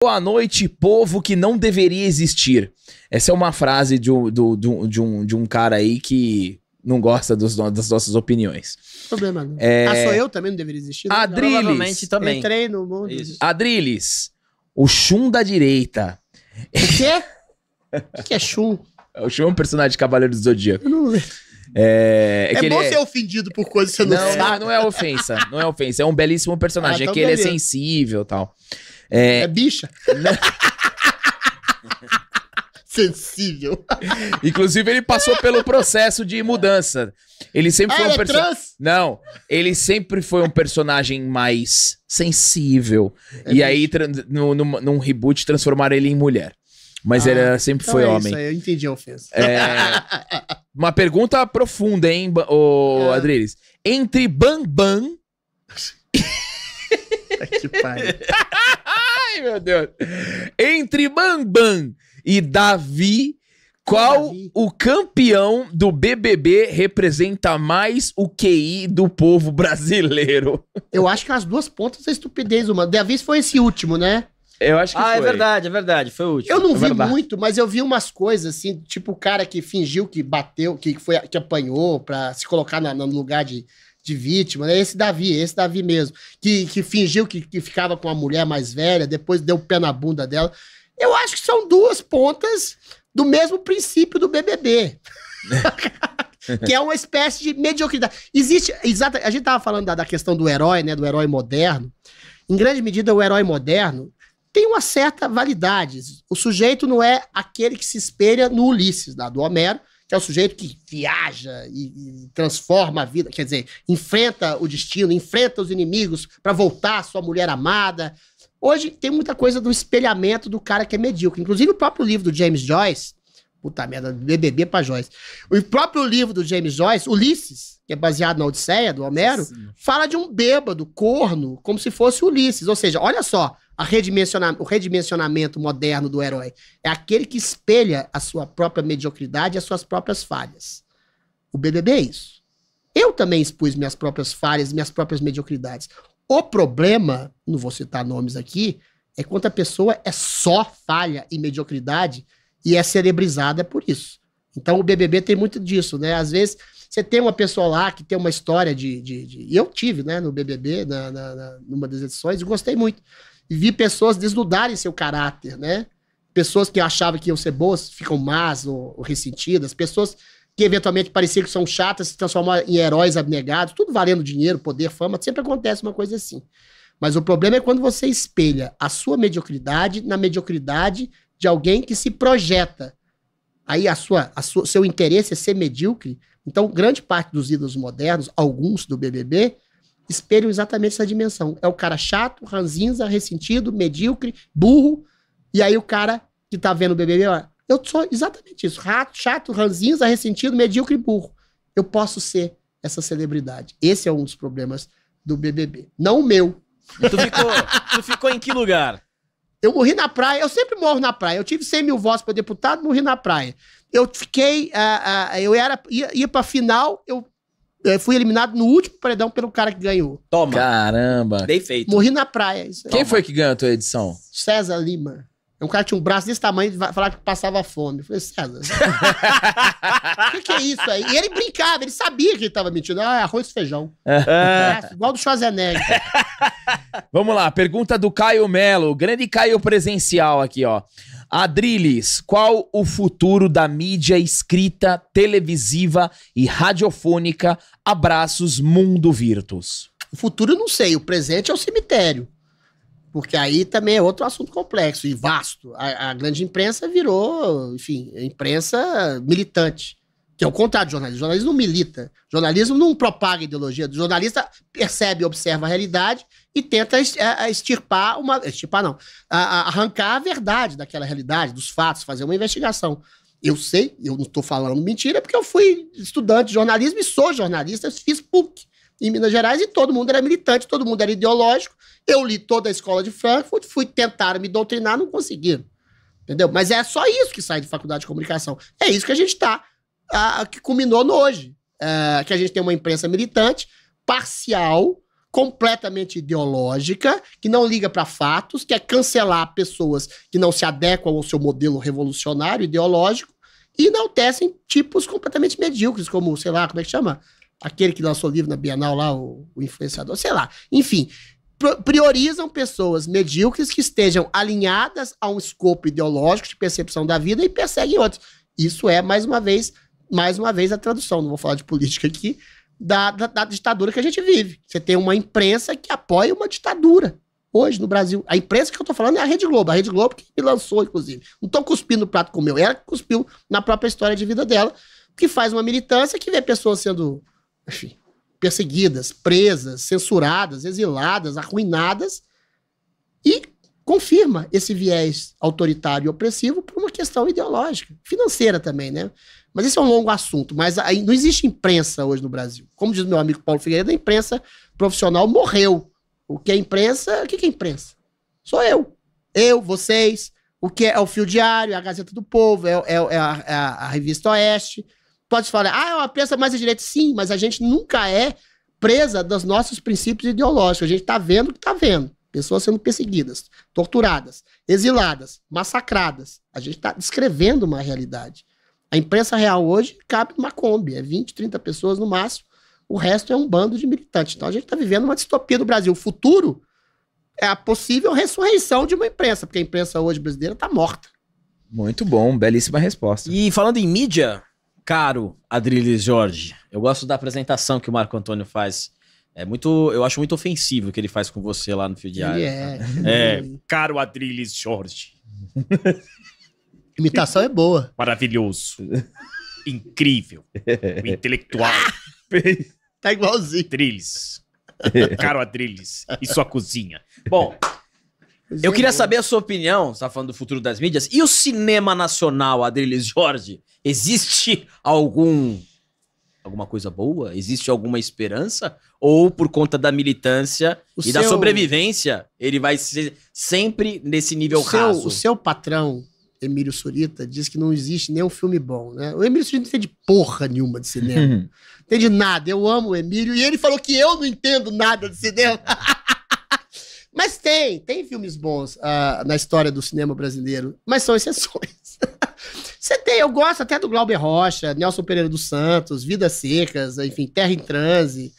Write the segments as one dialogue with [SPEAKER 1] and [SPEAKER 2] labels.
[SPEAKER 1] Boa noite, povo que não deveria existir. Essa é uma frase de um cara aí que não gosta das nossas opiniões.
[SPEAKER 2] Problema não.
[SPEAKER 1] É...
[SPEAKER 2] sou eu também não deveria existir?
[SPEAKER 1] Adriles.
[SPEAKER 3] Também.
[SPEAKER 2] Entrei no mundo.
[SPEAKER 3] Isso.
[SPEAKER 1] Adriles, o Shun da direita.
[SPEAKER 2] O quê? O que é Shun?
[SPEAKER 1] O Shun é um personagem de Cavaleiro do Zodíaco.
[SPEAKER 2] Eu não lembro.
[SPEAKER 1] É que
[SPEAKER 2] bom
[SPEAKER 1] ele
[SPEAKER 2] ser ofendido por coisas que você não sabe.
[SPEAKER 1] não é ofensa. Não é ofensa. É um belíssimo personagem.
[SPEAKER 2] Então
[SPEAKER 1] é que ele é
[SPEAKER 2] beleza.
[SPEAKER 1] sensível e tal.
[SPEAKER 2] É bicha. Sensível.
[SPEAKER 1] Inclusive, ele passou pelo processo de mudança. Ele sempre foi um personagem. Não, ele sempre foi um personagem mais sensível. E aí, num reboot, transformaram ele em mulher. Mas ele sempre
[SPEAKER 2] Então
[SPEAKER 1] foi
[SPEAKER 2] é
[SPEAKER 1] homem.
[SPEAKER 2] Isso aí, eu entendi a ofensa.
[SPEAKER 1] Uma pergunta profunda, hein, Adriles? Entre Bambam.
[SPEAKER 2] Que pariu.
[SPEAKER 1] Ai, meu Deus. Entre Bambam e Davi, qual o campeão do BBB representa mais o QI do povo brasileiro?
[SPEAKER 2] Eu acho que as duas pontas da estupidez humana. Davi foi esse último, né?
[SPEAKER 1] Eu acho que foi.
[SPEAKER 3] É verdade. Foi o último.
[SPEAKER 2] Eu não vi
[SPEAKER 1] verdade.
[SPEAKER 2] muito, mas eu vi umas coisas assim, tipo o cara que fingiu que bateu, que apanhou pra se colocar no lugar de vítima, né? Esse Davi mesmo, que fingiu que ficava com a mulher mais velha, depois deu o pé na bunda dela. Eu acho que são duas pontas do mesmo princípio do BBB. Que é uma espécie de mediocridade. A gente tava falando da questão do herói, né? Do herói moderno. Em grande medida, o herói moderno tem uma certa validade. O sujeito não é aquele que se espelha no Ulisses, lá, do Homero, que é o sujeito que viaja e transforma a vida, quer dizer, enfrenta o destino, enfrenta os inimigos para voltar à sua mulher amada. Hoje tem muita coisa do espelhamento do cara que é medíocre. Inclusive o próprio livro do James Joyce, puta merda, BBB pra Joyce. O próprio livro do James Joyce, Ulisses, que é baseado na Odisseia, do Homero, fala de um bêbado, corno, como se fosse Ulisses. Ou seja, olha só, o redimensionamento moderno do herói. É aquele que espelha a sua própria mediocridade e as suas próprias falhas. O BBB é isso. Eu também expus minhas próprias falhas, minhas próprias mediocridades. O problema, não vou citar nomes aqui, é quando a pessoa é só falha e mediocridade e é celebrizada por isso. Então o BBB tem muito disso, né? Às vezes você tem uma pessoa lá que tem uma história e eu tive, né, no BBB, numa das edições, e gostei muito. E vi pessoas desnudarem seu caráter, né? Pessoas que achavam que iam ser boas ficam más ou ressentidas. Pessoas que eventualmente pareciam que são chatas se transformam em heróis abnegados. Tudo valendo dinheiro, poder, fama. Sempre acontece uma coisa assim. Mas o problema é quando você espelha a sua mediocridade na mediocridade de alguém que se projeta. Aí seu interesse é ser medíocre. Então, grande parte dos ídolos modernos, alguns do BBB, espelham exatamente essa dimensão. É o cara chato, ranzinza, ressentido, medíocre, burro. E aí o cara que tá vendo o BBB, ó, eu sou exatamente isso. Chato, ranzinza, ressentido, medíocre e burro. Eu posso ser essa celebridade. Esse é um dos problemas do BBB. Não o meu.
[SPEAKER 3] Tu ficou em que lugar?
[SPEAKER 2] Eu morri na praia. Eu sempre morro na praia. Eu tive 100 mil votos para deputado, morri na praia. Eu fiquei... ia pra final, eu fui eliminado no último paredão pelo cara que ganhou.
[SPEAKER 3] Toma.
[SPEAKER 1] Caramba.
[SPEAKER 3] Bem feito.
[SPEAKER 2] Morri na praia. Isso aí.
[SPEAKER 1] Quem foi que ganhou a tua edição?
[SPEAKER 2] César Lima. É um cara que tinha um braço desse tamanho e falava que passava fome. Eu falei, César, o que é isso aí? E ele brincava, ele sabia que ele tava mentindo. Ah, é arroz e feijão. Igual do Schwarzenegger.
[SPEAKER 1] Vamos lá, pergunta do Caio Melo. Grande Caio presencial aqui, ó. Adriles, qual o futuro da mídia escrita, televisiva e radiofônica? Abraços, Mundo Virtus.
[SPEAKER 2] O futuro eu não sei, o presente é o cemitério. Porque aí também é outro assunto complexo e vasto. A grande imprensa virou, enfim, imprensa militante. Que é o contrário do jornalismo. O jornalismo não milita. O jornalismo não propaga ideologia. O jornalista percebe e observa a realidade e tenta arrancar a verdade daquela realidade, dos fatos, fazer uma investigação. Eu sei, eu não estou falando mentira, porque eu fui estudante de jornalismo e sou jornalista, fiz PUC em Minas Gerais e todo mundo era militante, todo mundo era ideológico. Eu li toda a escola de Frankfurt, fui tentar me doutrinar, não conseguiram. Entendeu? Mas é só isso que sai de faculdade de comunicação. É isso que a gente está, que culminou no hoje. Que a gente tem uma imprensa militante, parcial, completamente ideológica, que não liga para fatos, quer cancelar pessoas que não se adequam ao seu modelo revolucionário, ideológico, e enaltecem tipos completamente medíocres, como, sei lá, como é que chama? Aquele que lançou o livro na Bienal lá, o influenciador, sei lá. Enfim, priorizam pessoas medíocres que estejam alinhadas a um escopo ideológico de percepção da vida e perseguem outros. Isso é, mais uma vez a tradução, não vou falar de política aqui, da ditadura que a gente vive. Você tem uma imprensa que apoia uma ditadura hoje no Brasil. A imprensa que eu tô falando é a Rede Globo. A Rede Globo que me lançou, inclusive. Não tô cuspindo no prato com o meu. Ela cuspiu na própria história de vida dela, que faz uma militância que vê pessoas sendo, enfim, perseguidas, presas, censuradas, exiladas, arruinadas, e confirma esse viés autoritário e opressivo por uma questão ideológica, financeira também, né? Mas esse é um longo assunto, mas aí não existe imprensa hoje no Brasil. Como diz meu amigo Paulo Figueiredo, a imprensa profissional morreu. O que é imprensa? O que é imprensa? Sou eu. Eu, vocês. O que é o Fio Diário, a Gazeta do Povo, é a Revista Oeste. Pode falar, é uma imprensa mais à direita. Sim, mas a gente nunca é presa dos nossos princípios ideológicos. A gente tá vendo o que tá vendo. Pessoas sendo perseguidas, torturadas, exiladas, massacradas. A gente tá descrevendo uma realidade. A imprensa real hoje cabe numa Kombi, é 20, 30 pessoas no máximo, o resto é um bando de militantes. Então a gente está vivendo uma distopia do Brasil. O futuro é a possível ressurreição de uma imprensa, porque a imprensa hoje brasileira está morta.
[SPEAKER 1] Muito bom, belíssima resposta.
[SPEAKER 3] E falando em mídia, caro Adriles Jorge, eu gosto da apresentação que o Marco Antônio faz. Eu acho muito ofensivo o que ele faz com você lá no Fio Diário.
[SPEAKER 4] Caro Adriles Jorge.
[SPEAKER 2] Imitação é boa.
[SPEAKER 4] Maravilhoso. Incrível. O intelectual.
[SPEAKER 2] Tá igualzinho.
[SPEAKER 4] Adriles. Caro Adriles. E sua cozinha.
[SPEAKER 3] Bom, eu queria saber a sua opinião, você tá falando do futuro das mídias, e o cinema nacional, Adriles Jorge? Existe alguma coisa boa? Existe alguma esperança? Ou por conta da militância da sobrevivência, ele vai ser sempre nesse nível raso?
[SPEAKER 2] O seu patrão, Emílio Surita, diz que não existe nenhum filme bom, né? O Emílio Surita não entende porra nenhuma de cinema. Não entende nada. Eu amo o Emílio e ele falou que eu não entendo nada de cinema. Mas tem filmes bons na história do cinema brasileiro, mas são exceções. Eu gosto até do Glauber Rocha, Nelson Pereira dos Santos, Vidas Secas, enfim, Terra em Transe,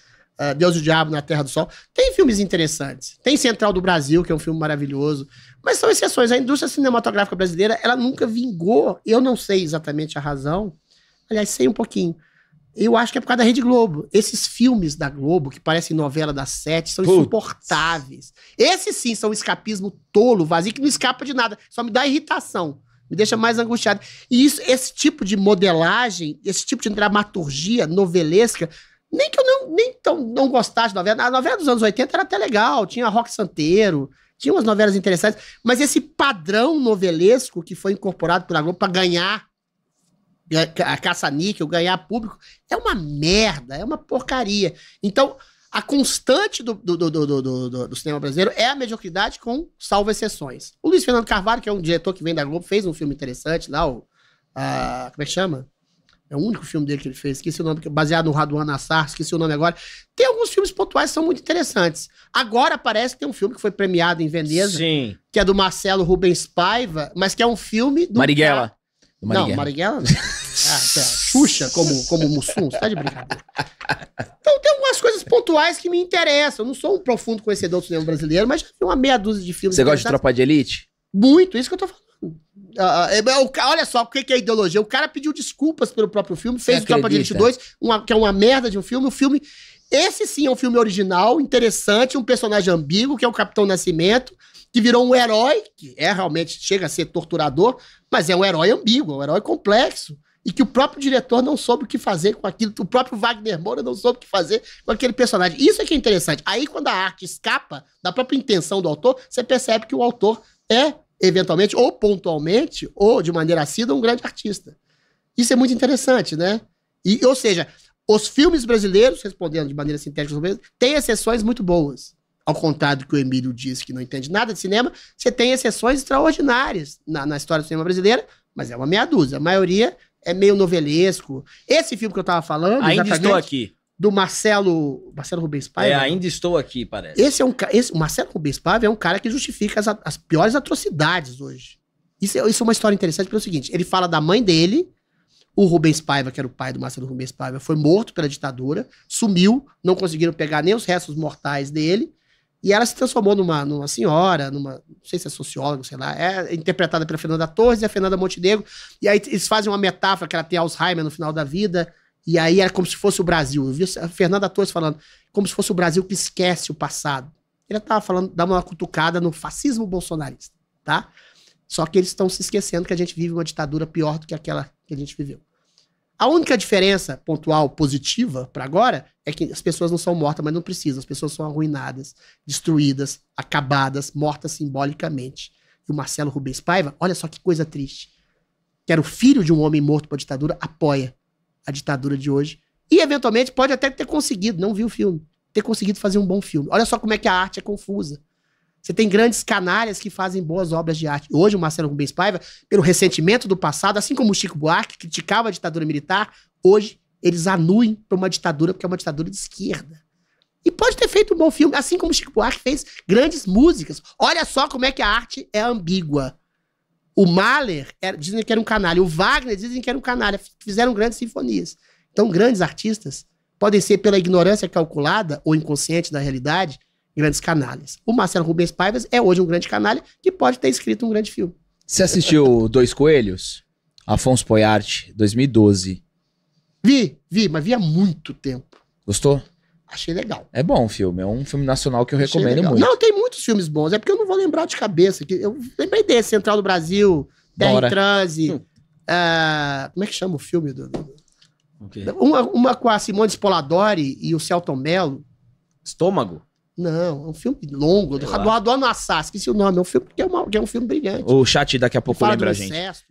[SPEAKER 2] Deus e o Diabo na Terra do Sol. Tem filmes interessantes. Tem Central do Brasil, que é um filme maravilhoso. Mas são exceções. A indústria cinematográfica brasileira, ela nunca vingou. Eu não sei exatamente a razão. Aliás, sei um pouquinho. Eu acho que é por causa da Rede Globo. Esses filmes da Globo, que parecem novela das 7, são insuportáveis. Esses sim são um escapismo tolo, vazio, que não escapa de nada. Só me dá irritação. Me deixa mais angustiado. E esse tipo de modelagem, esse tipo de dramaturgia novelesca, nem que eu não gostasse de novela. A novela dos anos 80 era até legal. Tinha Roque Santeiro, tinha umas novelas interessantes. Mas esse padrão novelesco que foi incorporado pela Globo para ganhar a caça-níquel, ganhar público, é uma merda, é uma porcaria. Então, a constante do cinema brasileiro é a mediocridade com salvo exceções. O Luiz Fernando Carvalho, que é um diretor que vem da Globo, fez um filme interessante lá, como é que chama? É o único filme dele que ele fez, esqueci o nome, baseado no Raduan Nassar, esqueci o nome agora. Tem alguns filmes pontuais que são muito interessantes. Agora parece que tem um filme que foi premiado em Veneza,
[SPEAKER 3] sim,
[SPEAKER 2] que é do Marcelo Rubens Paiva, mas que é um filme do...
[SPEAKER 1] Marighella.
[SPEAKER 2] Não, Marighella não. Xuxa como Mussum, você tá de brincadeira. Então tem algumas coisas pontuais que me interessam. Eu não sou um profundo conhecedor do cinema brasileiro, mas já vi uma meia dúzia de filmes.
[SPEAKER 1] Você gosta de Tropa de Elite?
[SPEAKER 2] Muito, isso que eu tô falando. Olha só, o que é ideologia? O cara pediu desculpas pelo próprio filme, fez o Tropa de Elite 2, que é uma merda de um filme. O filme, esse sim é um filme original, interessante, um personagem ambíguo, que é o Capitão Nascimento, que virou um herói, que realmente chega a ser torturador, mas é um herói ambíguo, um herói complexo, e que o próprio diretor não soube o que fazer com aquilo, o próprio Wagner Moura não soube o que fazer com aquele personagem. Isso é que é interessante. Aí, quando a arte escapa da própria intenção do autor, você percebe que o autor é, eventualmente, ou pontualmente, ou de maneira assídua, um grande artista. Isso é muito interessante, né? Ou seja, os filmes brasileiros, respondendo de maneira sintética, têm exceções muito boas. Ao contrário do que o Emílio disse, que não entende nada de cinema, você tem exceções extraordinárias na história do cinema brasileiro, mas é uma meia dúzia. A maioria é meio novelesco. Esse filme que eu tava falando...
[SPEAKER 3] Ainda estou aqui.
[SPEAKER 2] do Marcelo Rubens Paiva.
[SPEAKER 3] Ainda estou aqui, parece.
[SPEAKER 2] O Marcelo Rubens Paiva é um cara que justifica as piores atrocidades hoje. Isso é uma história interessante pelo seguinte, ele fala da mãe dele, o Rubens Paiva, que era o pai do Marcelo Rubens Paiva, foi morto pela ditadura, sumiu, não conseguiram pegar nem os restos mortais dele, e ela se transformou numa senhora, não sei se é socióloga, sei lá, é interpretada pela Fernanda Torres e a Fernanda Montenegro, e aí eles fazem uma metáfora que ela tem Alzheimer no final da vida, e aí é como se fosse o Brasil. Eu vi a Fernanda Torres falando, como se fosse o Brasil que esquece o passado. Ele estava falando, dá uma cutucada no fascismo bolsonarista, tá? Só que eles estão se esquecendo que a gente vive uma ditadura pior do que aquela que a gente viveu. A única diferença pontual positiva para agora é que as pessoas não são mortas, mas não precisam. As pessoas são arruinadas, destruídas, acabadas, mortas simbolicamente. E o Marcelo Rubens Paiva, olha só que coisa triste, que era o filho de um homem morto por ditadura, apoia a ditadura de hoje. E, eventualmente, pode até ter conseguido, não viu o filme, ter conseguido fazer um bom filme. Olha só como é que a arte é confusa. Você tem grandes canalhas que fazem boas obras de arte. Hoje, o Marcelo Rubens Paiva, pelo ressentimento do passado, assim como o Chico Buarque, que criticava a ditadura militar, hoje eles anuem para uma ditadura, porque é uma ditadura de esquerda. E pode ter feito um bom filme, assim como o Chico Buarque fez grandes músicas. Olha só como é que a arte é ambígua. O Mahler, dizem que era um canalha. O Wagner, dizem que era um canalha. Fizeram grandes sinfonias. Então, grandes artistas podem ser, pela ignorância calculada ou inconsciente da realidade, grandes canalhas. O Marcelo Rubens Paiva é hoje um grande canalha que pode ter escrito um grande filme.
[SPEAKER 1] Você assistiu Dois Coelhos? Afonso Poyart, 2012.
[SPEAKER 2] Vi, mas vi há muito tempo.
[SPEAKER 1] Gostou?
[SPEAKER 2] Achei legal.
[SPEAKER 1] É bom o filme, é um filme nacional que eu
[SPEAKER 2] Achei
[SPEAKER 1] recomendo
[SPEAKER 2] legal.
[SPEAKER 1] muito.
[SPEAKER 2] Não, tem muitos filmes bons, é porque eu não vou lembrar de cabeça. Eu lembrei desse, Central do Brasil, Terra em Transe. Como é que chama o filme?
[SPEAKER 3] Okay.
[SPEAKER 2] Uma com a Simone Spoladori e o Celton Mello.
[SPEAKER 3] Estômago?
[SPEAKER 2] Não, é um filme longo, do Adorno Assar, esqueci o nome, é um filme que é um filme brilhante.
[SPEAKER 1] O chat daqui a pouco
[SPEAKER 2] Fala
[SPEAKER 1] lembra a
[SPEAKER 2] do
[SPEAKER 1] gente.
[SPEAKER 2] incesto.